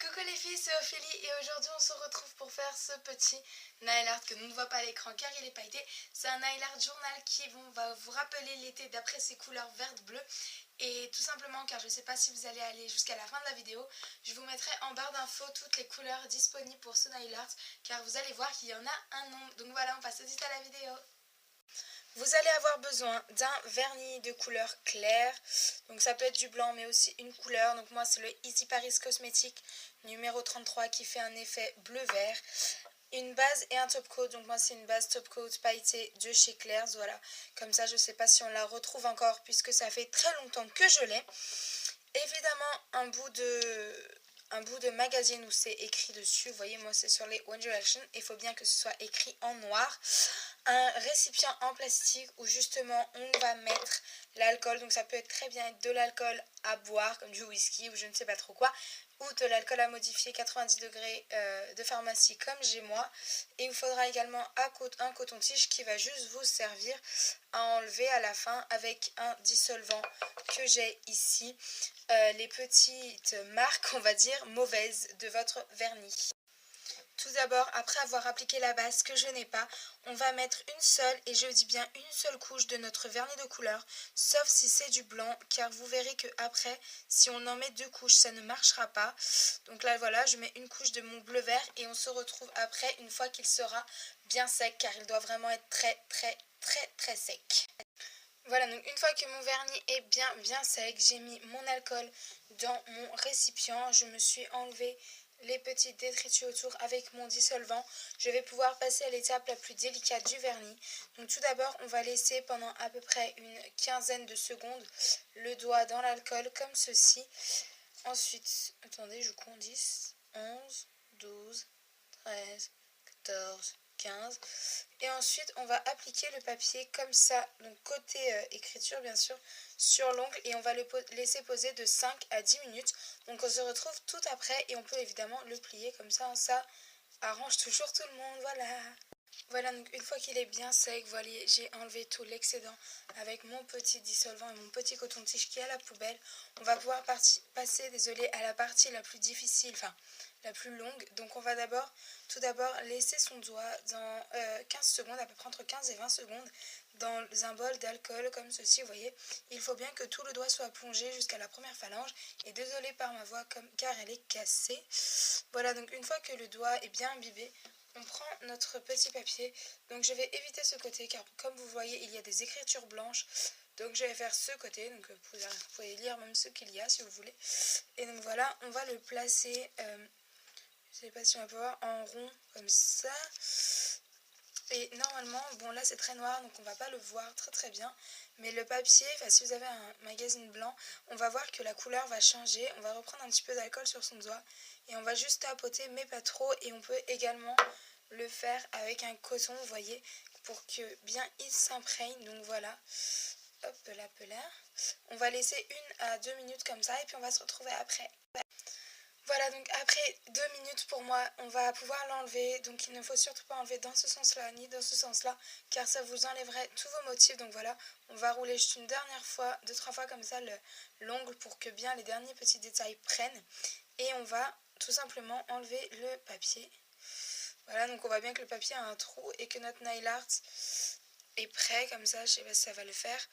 Coucou les filles, c'est Ophélie et aujourd'hui on se retrouve pour faire ce petit nail art que nous ne voit pas à l'écran car il est pailleté. C'est un nail art journal qui va vous rappeler l'été d'après ses couleurs vertes bleues. Et tout simplement car je ne sais pas si vous allez aller jusqu'à la fin de la vidéo, je vous mettrai en barre d'infos toutes les couleurs disponibles pour ce nail art car vous allez voir qu'il y en a un nombre. Donc voilà, on passe tout de suite à la vidéo. Vous allez avoir besoin d'un vernis de couleur claire, donc ça peut être du blanc mais aussi une couleur, donc moi c'est le Easy Paris Cosmétique numéro 33 qui fait un effet bleu-vert, une base et un top coat, donc moi c'est une base top coat pailletée de chez Claire's, voilà, comme ça je sais pas si on la retrouve encore puisque ça fait très longtemps que je l'ai. Évidemment un bout de magazine où c'est écrit dessus, vous voyez moi c'est sur les One Direction, il faut bien que ce soit écrit en noir. Un récipient en plastique où justement on va mettre l'alcool, donc ça peut être très bien être de l'alcool à boire comme du whisky ou je ne sais pas trop quoi, ou de l'alcool à modifier 90 degrés de pharmacie comme j'ai moi. Et il faudra également un coton-tige qui va juste vous servir à enlever à la fin avec un dissolvant que j'ai ici, les petites marques on va dire mauvaises de votre vernis. Tout d'abord, après avoir appliqué la base que je n'ai pas, on va mettre une seule, et je dis bien une seule couche de notre vernis de couleur, sauf si c'est du blanc, car vous verrez que après, si on en met deux couches, ça ne marchera pas. Donc là, voilà, je mets une couche de mon bleu vert, et on se retrouve après, une fois qu'il sera bien sec, car il doit vraiment être très sec. Voilà, donc une fois que mon vernis est bien sec, j'ai mis mon alcool dans mon récipient, je me suis enlevé les petites détritus autour avec mon dissolvant. Je vais pouvoir passer à l'étape la plus délicate du vernis. Donc tout d'abord, on va laisser pendant à peu près une quinzaine de secondes le doigt dans l'alcool comme ceci. Ensuite, attendez, je compte 10, 11, 12, 13, 14, 15. Et ensuite, on va appliquer le papier comme ça, donc côté écriture bien sûr, sur l'ongle et on va le laisser poser de 5 à 10 minutes. Donc on se retrouve tout après et on peut évidemment le plier comme ça, ça arrange toujours tout le monde, voilà. Voilà, donc une fois qu'il est bien sec, voilà, j'ai enlevé tout l'excédent avec mon petit dissolvant et mon petit coton-tige qui est à la poubelle. On va pouvoir passer, désolé, à la partie la plus difficile, enfin la plus longue. Donc on va tout d'abord laisser son doigt dans 15 secondes, à peu près entre 15 et 20 secondes, dans un bol d'alcool comme ceci, vous voyez. Il faut bien que tout le doigt soit plongé jusqu'à la première phalange. Et désolé par ma voix car elle est cassée. Voilà, donc une fois que le doigt est bien imbibé, on prend notre petit papier. Donc je vais éviter ce côté car comme vous voyez il y a des écritures blanches. Donc je vais faire ce côté, donc vous pouvez lire même ce qu'il y a si vous voulez. Et donc voilà, on va le placer, je sais pas si on va pouvoir, en rond comme ça. Et normalement, bon là c'est très noir donc on va pas le voir très bien. Mais le papier, enfin, si vous avez un magazine blanc, on va voir que la couleur va changer. On va reprendre un petit peu d'alcool sur son doigt. Et on va juste tapoter mais pas trop. Et on peut également le faire avec un coton, vous voyez, pour que bien il s'imprègne. Donc voilà, hop là. On va laisser 1 à 2 minutes comme ça et puis on va se retrouver après. Voilà, donc après 2 minutes pour moi, on va pouvoir l'enlever. Donc il ne faut surtout pas enlever dans ce sens-là ni dans ce sens-là, car ça vous enlèverait tous vos motifs. Donc voilà, on va rouler juste une dernière fois, 2-3 fois comme ça l'ongle pour que bien les derniers petits détails prennent. Et on va tout simplement enlever le papier. Voilà, donc on voit bien que le papier a un trou et que notre nail art est prêt, comme ça, je sais pas si ça va le faire.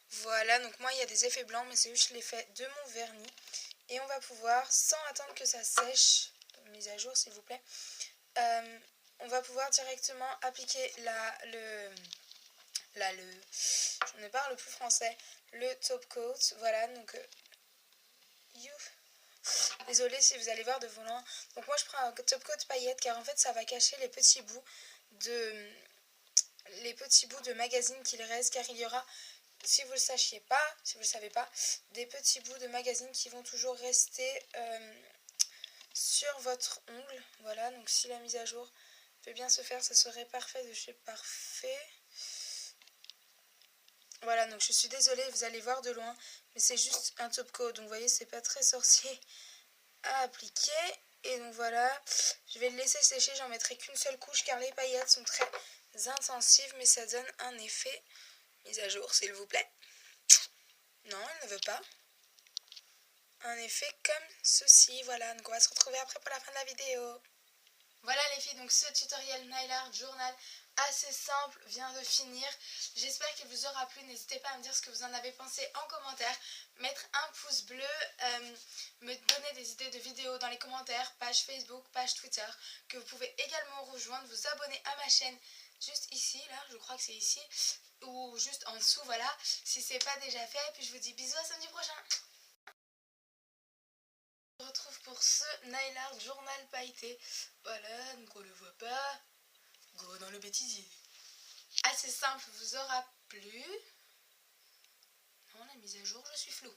Voilà, donc moi il y a des effets blancs, mais c'est juste l'effet de mon vernis. Et on va pouvoir, sans attendre que ça sèche, mise à jour s'il vous plaît, on va pouvoir directement appliquer j'en ai pas le plus français, le top coat. Voilà, donc, désolée si vous allez voir de volant. Donc moi je prends un top coat paillettes car en fait ça va cacher les petits bouts de magazine qu'il reste, car il y aura, si vous le savez pas, des petits bouts de magazine qui vont toujours rester sur votre ongle. Voilà, donc si la mise à jour peut bien se faire, ça serait parfait de chez Parfait. Voilà, donc je suis désolée, vous allez voir de loin, mais c'est juste un top coat, donc vous voyez, c'est pas très sorcier à appliquer. Et donc voilà, je vais le laisser sécher, j'en mettrai qu'une seule couche car les paillettes sont très intensives, mais ça donne un effet. Mise à jour, s'il vous plaît. Non, elle ne veut pas. un effet comme ceci. Voilà, donc on va se retrouver après pour la fin de la vidéo. Voilà les filles, donc ce tutoriel nail art journal assez simple vient de finir. J'espère qu'il vous aura plu. N'hésitez pas à me dire ce que vous en avez pensé en commentaire. Mettre un pouce bleu, me donner des idées de vidéos dans les commentaires, page Facebook, page Twitter, que vous pouvez également rejoindre, vous abonner à ma chaîne juste ici, là, je crois que c'est ici, ou juste en dessous, voilà, si c'est pas déjà fait. Puis je vous dis bisous, à samedi prochain. On se retrouve pour ce nail art journal pailleté. Voilà, donc on le voit pas. Go dans le bêtisier. Assez simple, vous aura plu. Non, la mise à jour, je suis floue.